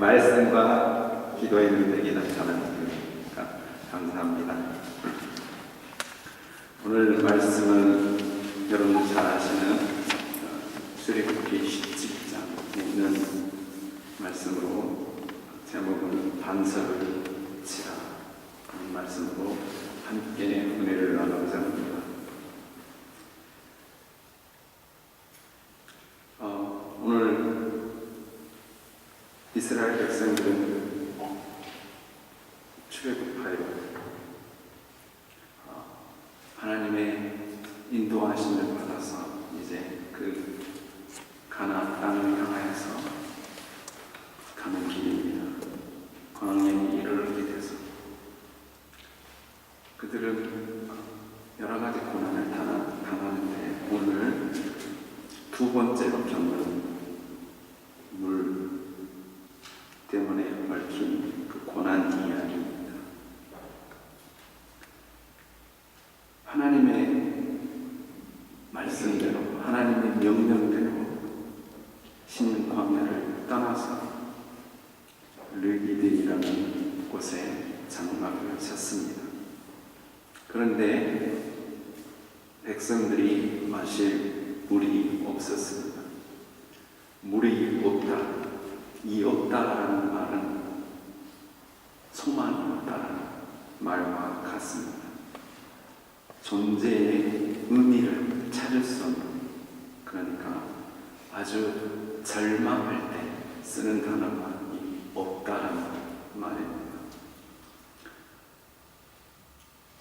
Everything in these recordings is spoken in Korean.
말씀과 기도의 능력이 나타나는 것이니까 감사합니다. 오늘 말씀은 여러분 잘 아시는 출애굽기 17장에 있는 말씀으로 제목은 반석을 치라 하는 말씀으로 함께 은혜를 나누고자 합니다. 오늘 이스라엘 백성들은 출애굽하여 하나님의 인도하심을 받아서 이제 그 가나안 땅을 향하여서 가는 길입니다. 광야에 이르게 돼서 그들은 여러 가지 고난을 당하는데 오늘 두 번째로 겪는 물 때문에 얽힌 그 고난 이야기입니다. 하나님의 말씀대로, 하나님의 명령대로 신 광야를 떠나서 르기드이라는 곳에 장막을 쳤습니다. 그런데 백성들이 마실 물이 없었습니다. 물이 없다. 이 없다라는 말은 소망이 없다라는 말과 같습니다. 존재의 의미를 찾을 수 없는, 그러니까 아주 절망할 때 쓰는 단어가 이 없다라는 말입니다.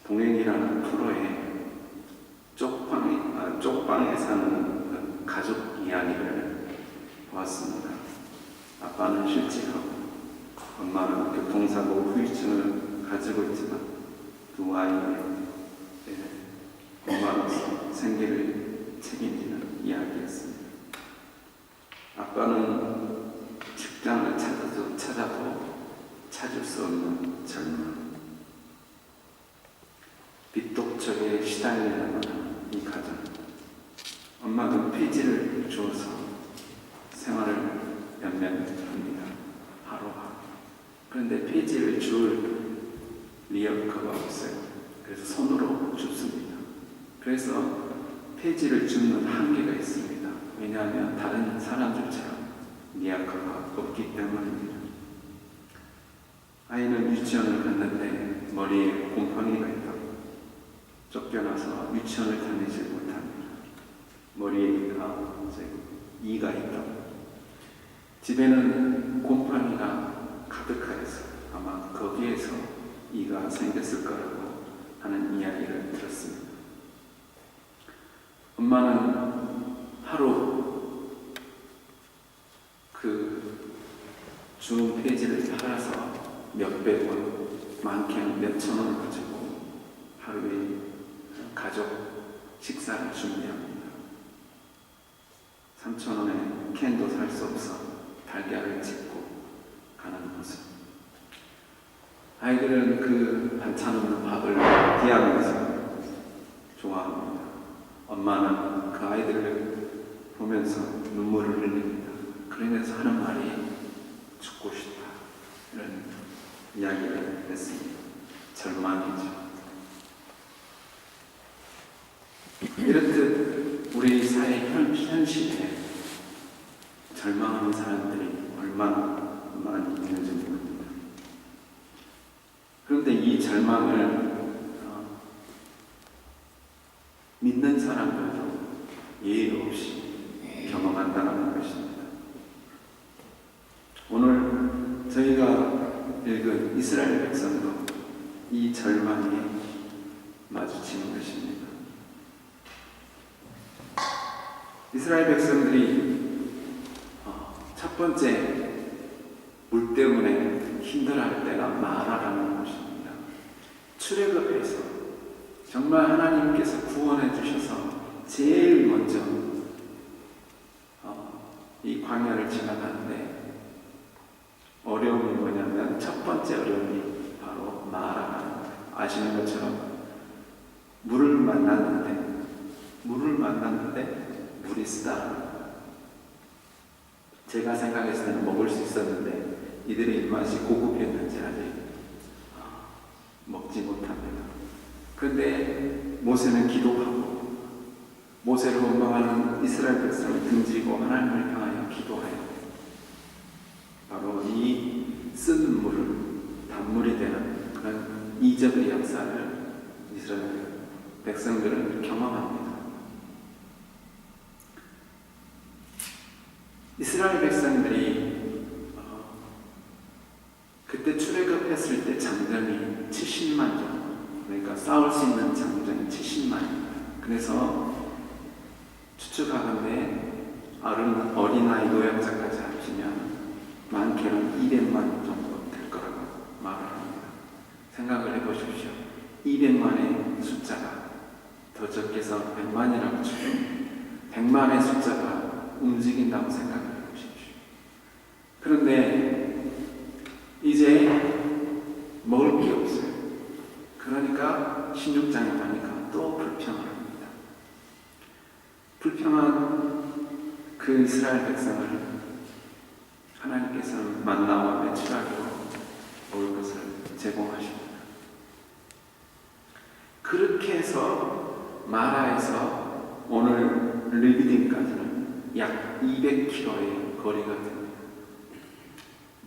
동행이라는 프로에 쪽방에 사는 가족 이야기를 보았습니다. 아빠는 실직하고 엄마는 교통사고 후유증을 가지고 있지만 두 아이의 엄마로서 생계를 책임지는 이야기였습니다. 아빠는 직장을 찾아도 찾을 수 없는 절망, 빚독촉에 시달리는 이 가정, 엄마도 폐지를 주어서 생활을 연명합니다. 하루하루. 그런데 폐지를 줄 리어커가 없어요. 그래서 손으로 줍습니다. 그래서 폐지를 줍는 한계가 있습니다. 왜냐하면 다른 사람들처럼 리어커가 없기 때문입니다. 아이는 유치원을 갔는데 머리에 곰팡이가 있다고 쫓겨나서 유치원을 다니지 못합니다. 머리에 이가 있다고. 집에는 곰팡이가 가득하여서 아마 거기에서 이가 생겼을 거라고 하는 이야기를 들었습니다. 엄마는 하루 그 주는 폐지를 팔아서 몇백 원, 많게는 몇천 원을 가지고 하루에 가족 식사를 준비합니다. 3,000원에 캔도 살 수 없어 달걀을 찍고 가는 모습. 아이들은 그 반찬 없는 밥을 기하면서 좋아합니다. 엄마는 그 아이들을 보면서 눈물을 흘립니다. 그러면서 하는 말이 죽고 싶다, 이런 이야기를 했습니다. 절망이죠. 이렇듯 우리 사회 현실에 절망하는 사람들이 얼마나 많이 있는지 모릅니다. 그런데 이 절망을 믿는 사람들도 예의 없이 경험한다는 것입니다. 오늘 저희가 읽은 이스라엘 백성도 이 절망에 마주치는 것입니다. 이스라엘 백성들이 첫 번째 물 때문에 힘들어할 때가 마라라는 곳입니다. 출애굽에서 정말 하나님께서 구원해 주셔서 제일 먼저 이 광야를 지나가는데 어려움이 뭐냐면 첫 번째 어려움이 바로 마라라는 거예요. 아시는 것처럼 물을 만났는데 물이 쓰다. 제가 생각했을 때는 먹을 수 있었는데 이들의 입맛이 고급했는지 아직 먹지 못합니다. 그런데 모세는 기도하고 모세를 원망하는 이스라엘 백성을 등지고 하나님을 향하여 기도하여 바로 이 쓴 물을 단물이 되는 그런 이적의 역사를 이스라엘 백성들은 경험합니다. 이스라엘 백성들이 그때 출애굽했을 때 장정이 70만 정도, 그러니까 싸울 수 있는 장정이 70만입니다. 그래서 추측하건대 어린아이 노약자까지 합치면 많게는 200만 정도 될 거라고 말을 합니다. 생각을 해보십시오. 200만의 숫자가 더 적게서 100만이라고 치면 100만의 숫자가 움직인다고 생각해 보십시오. 그런데 이제 먹을 게 없어요. 그러니까 16장에 가니까 또 불평을 합니다. 불평한 그 이스라엘 백성을 하나님께서는 만나와 메추라기로 먹을 것을 제공하십니다. 그렇게 해서 마라에서 오늘 르비딤까지는 약 200km의 거리가 됩니다.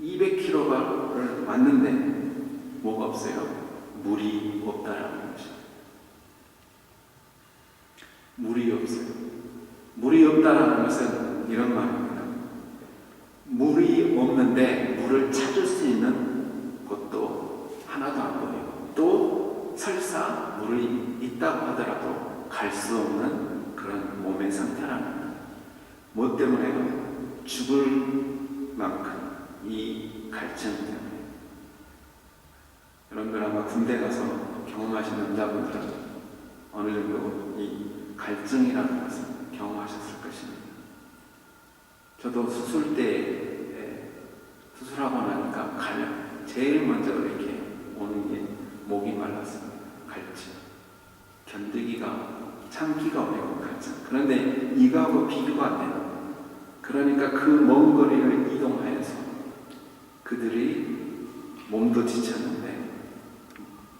200km를 왔는데 뭐가 없어요? 물이 없다라는 것이죠. 물이 없어요. 물이 없다라는 것은 이런 말입니다. 물이 없는데 물을 찾을 수 있는 곳도 하나도 안 보이고 또 설사 물이 있다고 하더라도 갈 수 없는 그런 몸의 상태라는 뭐 때문에요? 죽을 만큼 이 갈증 때문에. 여러분들 아마 군대 가서 경험하신 남자분들은 어느 정도 이 갈증이라는 것을 경험하셨을 것입니다. 저도 수술 때 수술하고 나니까 제일 먼저 이렇게 오는 게 목이 말랐습니다. 갈증. 견디기가 참기가 어려운 갈증. 그런데 이거하고 비교가 안 돼요. 그러니까 그 먼 거리를 이동하여서 그들이 몸도 지쳤는데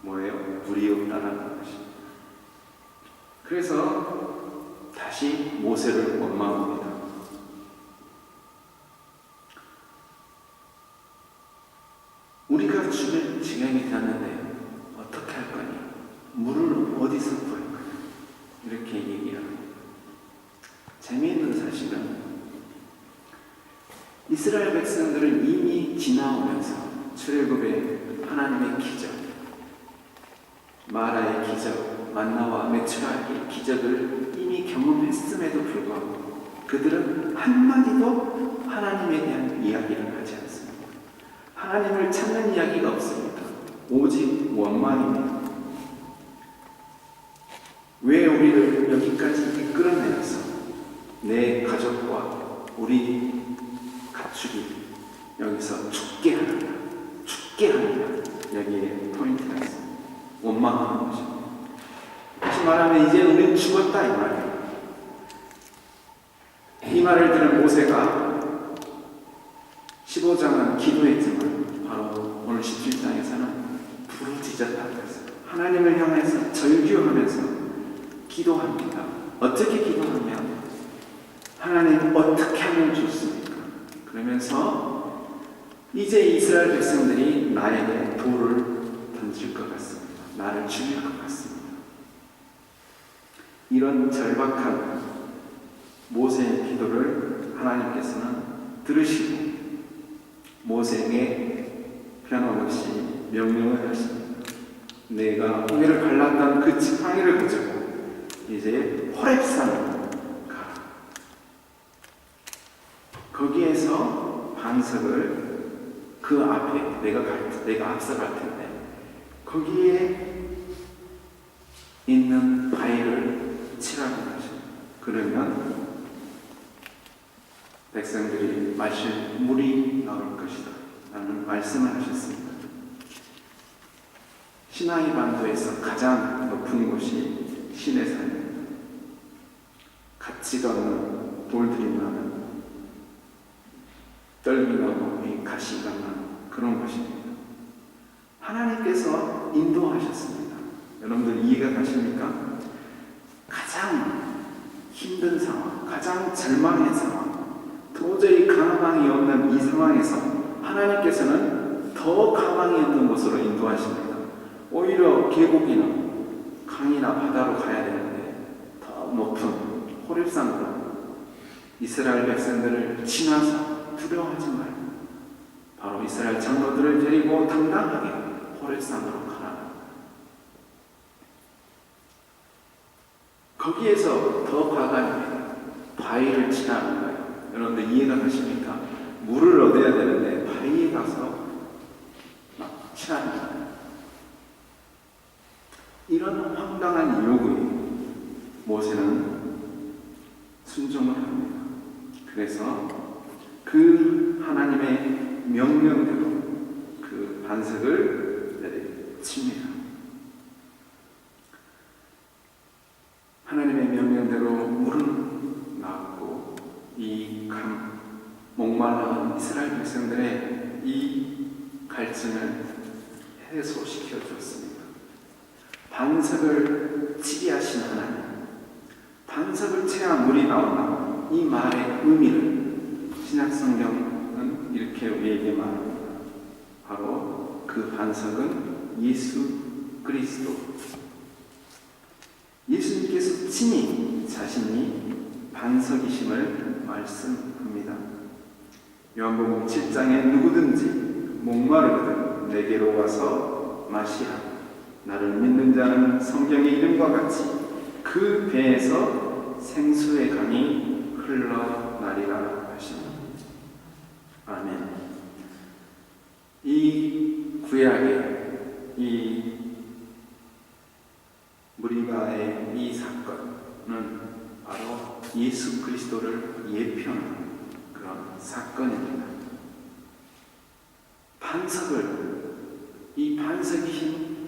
뭐예요? 물이 없다라는 것이. 그래서 다시 모세를 원망합니다. 우리가 죽을 지경이 되었는데 어떻게 할 거니? 물을 어디서 구할 거냐? 이렇게 얘기합니다. 재미있는 사실은 이스라엘 백성들은 이미 지나오면서 출애굽의 하나님의 기적, 마라의 기적, 만나와 메추라기의 기적을 이미 경험했음에도 불구하고 그들은 한마디도 하나님에 대한 이야기를 하지 않습니다. 하나님을 찾는 이야기가 없습니다. 오직 원망입니다. 왜 우리를 여기까지 이끌어내어서 내 가족과 우리 가축이 여기서 죽게 하느냐, 죽게 하느냐, 여기에 포인트가 있습니다. 원망하는 것입니다. 다시 말하면 이제 우리는 죽었다 이 말이에요. 이 말을 들은 모세가 15장은 기도했지만 바로 오늘 17장에서는 부르짖었다고 했어요. 하나님을 향해서 절규하면서 기도합니다. 어떻게 기도하면 하나님 어떻게 하면 좋습니까? 그러면서 이제 이스라엘 백성들이 나에게 돌을 던질 것 같습니다. 나를 죽일 것 같습니다. 이런 절박한 모세의 기도를 하나님께서는 들으시고 모세에게 변함없이 명령을 하십니다. 내가 홍해를 갈랐던 그 지팡이를 가지고 이제 호렙산으로 가라. 거기에서 반석을 그 앞에 내가 앞서갈 텐데 거기에 있는 바위를 치라고 하십니다. 그러면 백성들이 마실 물이 나올 것이다 라는 말씀을 하셨습니다. 시나이 반도에서 가장 높은 곳이 시내산입니다. 가치가 없는 돌들이 많은 떨기나무, 가시가 많은 그런 것입니다. 하나님께서 인도하셨습니다. 여러분들 이해가 가십니까? 가장 힘든 상황, 가장 절망의 상황, 도저히 가망이 없는 이 상황에서 하나님께서는 더 가망이 없는 곳으로 인도하십니다. 오히려 계곡이나 강이나 바다로 가야 되는데 더 높은 호렙산으로 이스라엘 백성들을 지나서 두려워하지 말고 바로 이스라엘 장로들을 데리고 당당하게 호렙산으로 가라. 거기에서 더 과감히 바위를 치라는 거예요. 여러분들 이해가 가십니까? 물을 얻어야 되는데 바위에 가서 막 치라는 거예요. 이런 황당한 요구에 모세는 순종을 합니다. 그래서 그 하나님의 명령대로 그 반석을 내리칩니다. 하나님의 명령대로 물은 나왔고 이 목말라 이스라엘 백성들의 이 갈증을 해소시켜 주었습니다. 반석을 치게 하신 하나님, 반석을 채야 물이 나온다. 이 말의 의미를 신약성경은 이렇게 우리에게 말합니다. 바로 그 반석은 예수 그리스도. 예수님께서 친히 자신이 반석이심을 말씀합니다. 요한복음 7장에 누구든지 목마르거든 내게로 와서 마시라. 나를 믿는 자는 성경의 이름과 같이 그 배에서 생수의 강이 흘러나리라 하시니. 아멘. 이 구약의 이 무리바의 이 사건은 바로 예수 그리스도를 예표하는 그런 사건입니다. 이 반석이신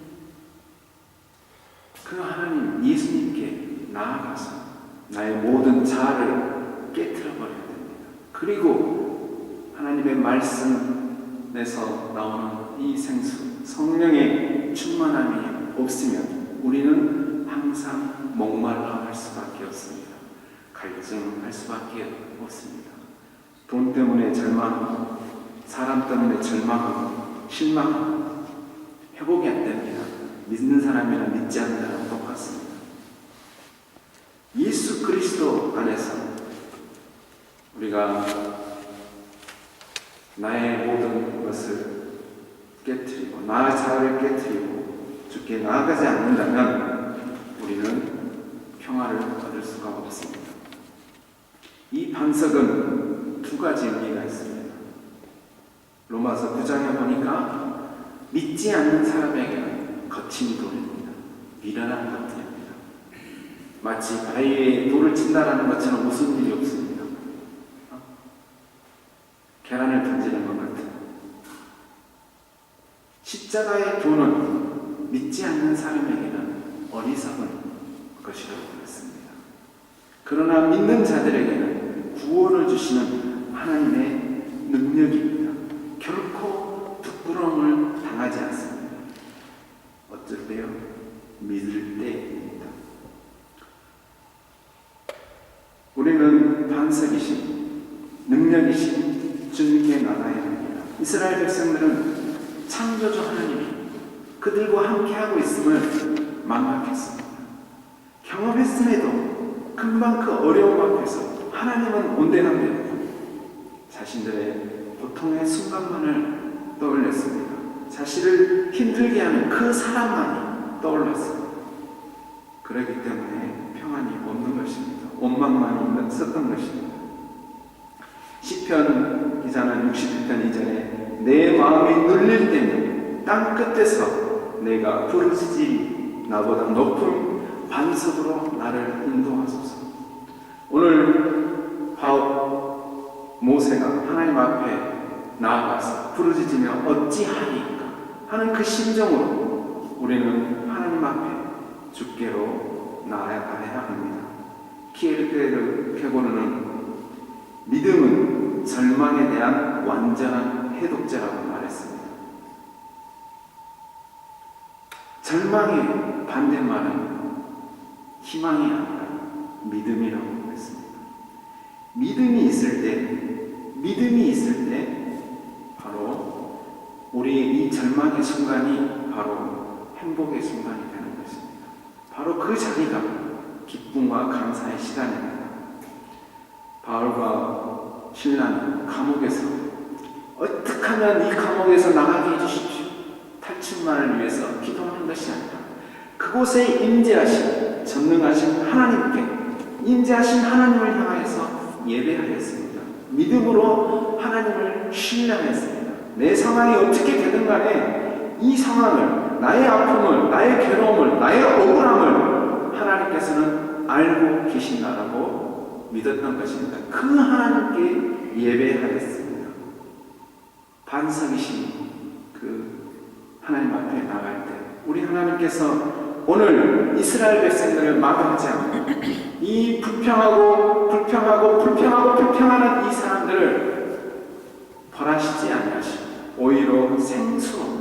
그 하나님 예수님께 나아가서 나의 모든 자아를 깨트려 버려야 됩니다. 그리고 하나님의 말씀에서 나오는 이 생수, 성령의 충만함이 없으면 우리는 항상 목말라 할 수밖에 없습니다. 갈증할 수밖에 없습니다. 돈 때문에 절망하고 사람 때문에 절망하고 실망하고 회복이 안 됩니다. 믿는 사람이나 믿지 않는 사람 똑같습니다. 예수 그리스도 안에서 우리가 나의 모든 것을 깨트리고 나 자아를 깨트리고 주께 나아가지 않는다면 우리는 평화를 얻을 수가 없습니다. 이 반석은 두 가지 의미가 있습니다. 로마서 9장에 보니까 믿지 않는 사람에게는 거친 돌입니다. 미련한 것들입니다. 마치 바위에 돌을 친다라는 것처럼 무슨 일이 없습니다. 계란을 던지는 것 같아요. 십자가의 도는 믿지 않는 사람에게는 어리석은 것이라고 했습니다. 그러나 믿는 자들에게는 구원을 주시는 하나님의 능력입니다. 결코 부끄러움을 당하지 않습니다. 어쩔 때요? 믿을 때입니다. 우리는 반석이신 능력이신 주님께 나가야 합니다. 이스라엘 백성들은 창조주 하나님이 그들과 함께하고 있음을 망각했습니다. 경험했음에도 금방 그 어려움 앞에서 하나님은 온대한데 자신들의 고통의 순간만을 떠올렸습니다. 자신을 힘들게 하는 그 사람만이 떠올랐습니다. 그렇기 때문에 평안이 없는 것입니다. 원망만 있었던 것입니다. 시편 기자는 61편 2절에 내 마음이 눌릴 때는 땅 끝에서 내가 부르짖으리 나보다 높은 반석으로 나를 인도하소서. 오늘 모세가 하나님 앞에 나아가서 부르짖으며 어찌하리까 하는 그 심정으로 우리는 하나님 앞에 주께로 나아가야 합니다. 키에르케르 페고르는 믿음은 절망에 대한 완전한 해독제라고 말했습니다. 절망의 반대말은 희망이 아니라 믿음이라고 했습니다. 믿음이 있을 때 바로 우리의 이 절망의 순간이 바로 행복의 순간이 되는 것입니다. 바로 그 자리가 기쁨과 감사의 시간입니다. 바울과 신라는 감옥에서 어떻게 하면 이 감옥에서 나가게 해주십시오. 탈출만을 위해서 기도하는 것이 아니라 그곳에 임재하신 전능하신 하나님께 임재하신 하나님을 향하여서 예배하였습니다. 믿음으로 하나님을 신뢰하였습니다. 내 상황이 어떻게 되든 간에 이 상황을, 나의 아픔을, 나의 괴로움을, 나의 억울함을 하나님께서는 알고 계신다라고 믿었던 것입니다. 그 하나님께 예배하였습니다. 반석이신 그 하나님 앞에 나갈 때 우리 하나님께서 오늘 이스라엘 백성들을 마다하지 않고 이 불평하는 이 사람들을 벌하시지 아니하시고 오히려 생수로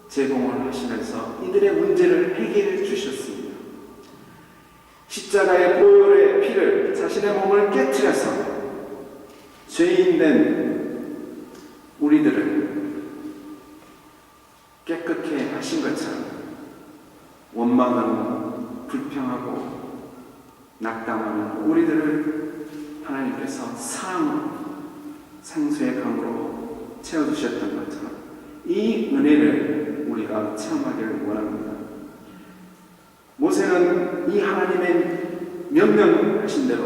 제공을 하시면서 이들의 문제를 해결해 주셨습니다. 십자가의 보혈의 피를 자신의 몸을 깨뜨려서 죄인된 우리들을 깨끗게 하신 것처럼 원망하고 불평하고 낙담하는 우리들을 하나님께서 사랑으로 생수의 강으로 채워주셨던 것처럼 이 은혜를 우리가 체험하기를 원합니다. 모세는 이 하나님의 명령하신 대로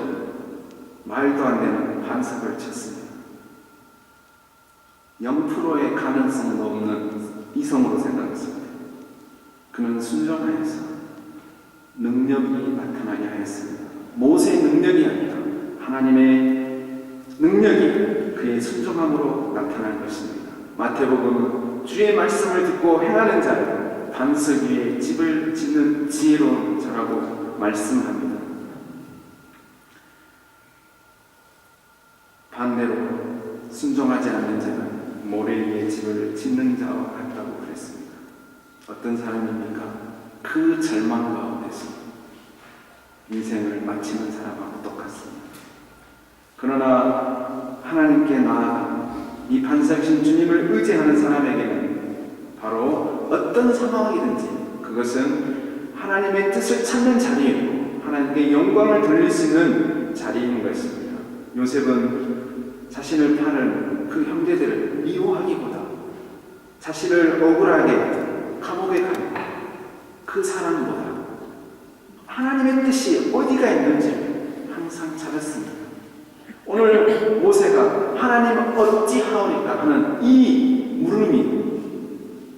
말도 안 되는 반석을 쳤습니다. 0%의 가능성도 없는 이성으로 생각했습니다. 그는 순종하여서 능력이 나타나게 하였습니다. 모세의 능력이 아니라 하나님의 능력이 그의 순종함으로 나타난 것입니다. 마태복음 주의 말씀을 듣고 행하는 자는 반석 위에 집을 짓는 지혜로운 자라고 말씀합니다. 반대로 순종하지 않는 자는 모래 위에 집을 짓는 자와 같다고 그랬습니다. 어떤 사람입니까? 그 절망 가운데서 인생을 마치는 사람하고 똑같습니다. 그러나 하나님께 나아가 이 반석이신 주님을 의지하는 사람에게는 바로 어떤 상황이든지 그것은 하나님의 뜻을 찾는 자리이고 하나님께 영광을 돌릴 수 있는 자리인 것입니다. 요셉은 자신을 파는 그 형제들을 미워하기보다 자신을 억울하게 감옥에 가는 그 사람보다 하나님의 뜻이 어디가 있는지 항상 찾았습니다. 오늘 모세가 하나님 어찌하오리까 하는 이 물음이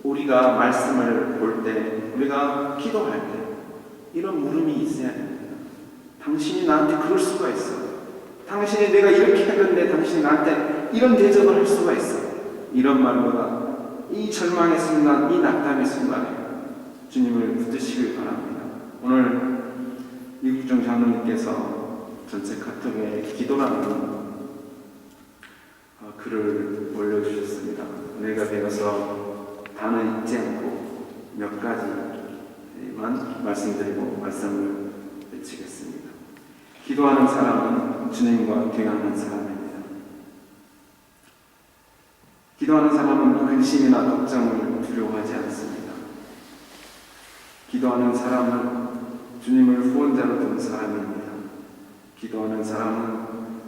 우리가 말씀을 볼 때, 우리가 기도할 때 이런 물음이 있어야 됩니다. 당신이 나한테 그럴 수가 있어. 당신이 내가 이렇게 했는데 당신이 나한테 이런 대접을 할 수가 있어. 이런 말보다 이 절망의 순간, 이 낙담의 순간에 주님을 붙드시길 바랍니다. 오늘 이국종 장로님께서 전체 카톡에 기도라는 글을 올려주셨습니다. 은혜가 되어서 단어 잊지 않고 몇 가지만 말씀드리고 말씀을 마치겠습니다. 기도하는 사람은 주님과 대화하는 사람입니다. 기도하는 사람은 근심이나 걱정을 두려워하지 않습니다. 기도하는 사람은 주님을 후원자로 두는 사람입니다. 기도하는 사람은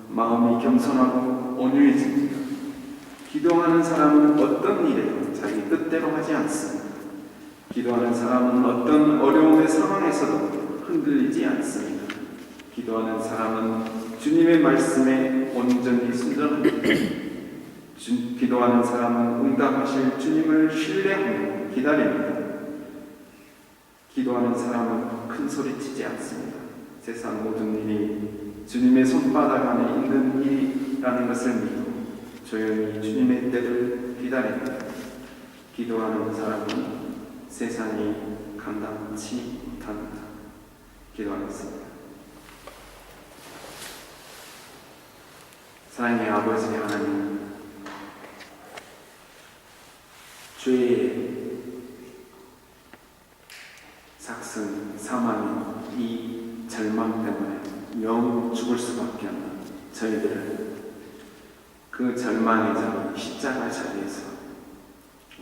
마음이 겸손하고 온유해집니다. 기도하는 사람은 어떤 일에도 자기 뜻대로 하지 않습니다. 기도하는 사람은 어떤 어려움의 상황에서도 흔들리지 않습니다. 기도하는 사람은 주님의 말씀에 온전히 순종합니다. 기도하는 사람은 응답하실 주님을 신뢰하며 기다립니다. 기도하는 사람은 큰 소리치지 않습니다. 세상 모든 일이 주님의 손바닥 안에 있는 일이라는 것을 믿고 조용히 주님의 때를 기다립니다. 기도하는 사람은 세상이 감당치 못합니다. 기도하겠습니다. 사랑의 아버지 하나님, 죄의 저희들은 그 절망의 점 십자가 자리에서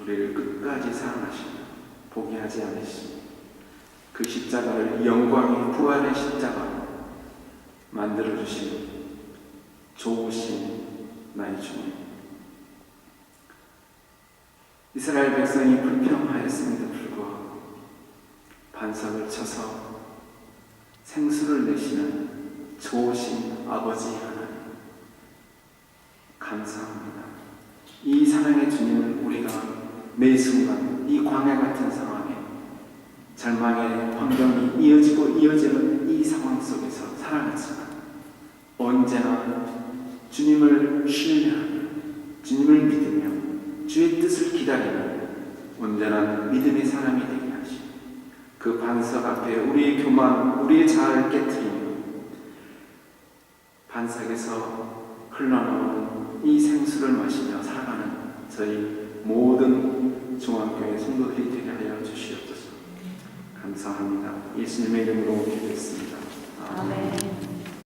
우리를 끝까지 사랑하시며 포기하지 않으시고 그 십자가를 영광의 부활의 십자가로 만들어주신 좋으신 나의 주님. 이스라엘 백성이 불평하였음에도 불구하고 반석을 쳐서 생수를 내시는 좋으신 아버지 하나님, 감사합니다. 이 사랑의 주님을 우리가 매 순간 이 광야 같은 상황에 절망의 환경이 이어지고 이어지는 이 상황 속에서 살아가지만 언제나 주님을 신뢰하며 주님을 믿으며 주의 뜻을 기다리는 온전한 믿음의 사람이 되게 하시고 그 반석 앞에 우리의 교만, 우리의 자아를 깨트리며 반석에서 흘러나오는 이 생수를 마시며 살아가는 저희 모든 중앙교회 성도들이 되게 하여 주시옵소서. 감사합니다. 예수님의 이름으로 기도했습니다. 아멘.